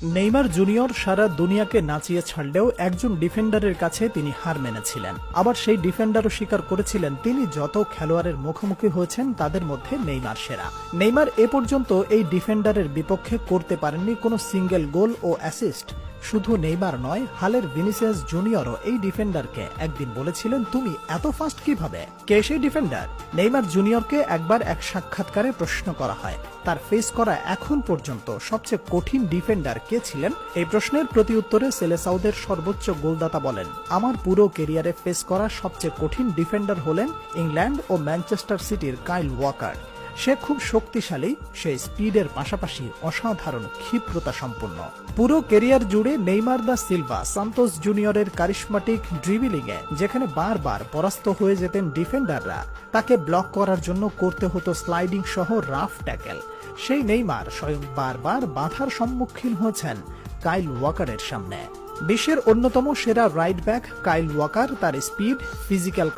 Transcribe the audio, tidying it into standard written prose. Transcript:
Neymar junior সারা দুনিয়াকে নাচিয়ে ছাড়লেও একজন ডিফেন্ডারের কাছে তিনি হার মেনেছিলেন। আবার সেই ডিফেন্ডারও স্বীকার করেছিলেন তিনি যত খেলোয়াড়ের মুখোমুখি হয়েছেন তাদের মধ্যে নেইমার সেরা। নেইমার এ পর্যন্ত এই ডিফেন্ডারের বিপক্ষে করতে পারেননি কোনো সিঙ্গেল গোল ও অ্যাসিস্ট। শুধু নেইমার নয়, হালের ভিনিসিয়াস জুনিয়রও এই ডিফেন্ডারকে একদিন বলেছিলেন, তুমি এত ফাস্ট কিভাবে? কে সেই ডিফেন্ডার? নেইমার জুনিয়রকে একবার এক সাক্ষাৎকারে প্রশ্ন করা হয় তার ফেস করা এখন পর্যন্ত সবচেয়ে কঠিন ডিফেন্ডার কে ছিলেন। এই প্রশ্নের প্রতি উত্তরে সেলেসাউদের সর্বোচ্চ গোলদাতা বলেন, আমার পুরো ক্যারিয়ারে ফেস করা সবচেয়ে কঠিন ডিফেন্ডার হলেন ইংল্যান্ড ও ম্যানচেস্টার সিটির কাইল ওয়াকার। সে খুব শক্তিশালী, সে স্পিডের পাশাপাশি অসাধারণ ক্ষিপ্রতা সম্পন্ন। পুরো ক্যারিয়ার জুড়ে নেইমার দা সিলভা সান্তোস জুনিয়রের কারিশমাটিক ড্রিবলিংয়ে যেখানে বারবার পরাস্ত হয়ে যেতেন ডিফেন্ডাররা, তাকে ব্লক করার জন্য করতে হতো স্লাইডিং সহ রাফ ট্যাকেল। সেই নেইমার স্বয়ং বারবার বাধার সম্মুখীন হয়েছেন কাইল ওয়াকারের সামনে। বিশ্বের অন্যতম সেরা রাইট ব্যাক কাইল ওয়াকার তার স্পিড, ফিজিক্যাল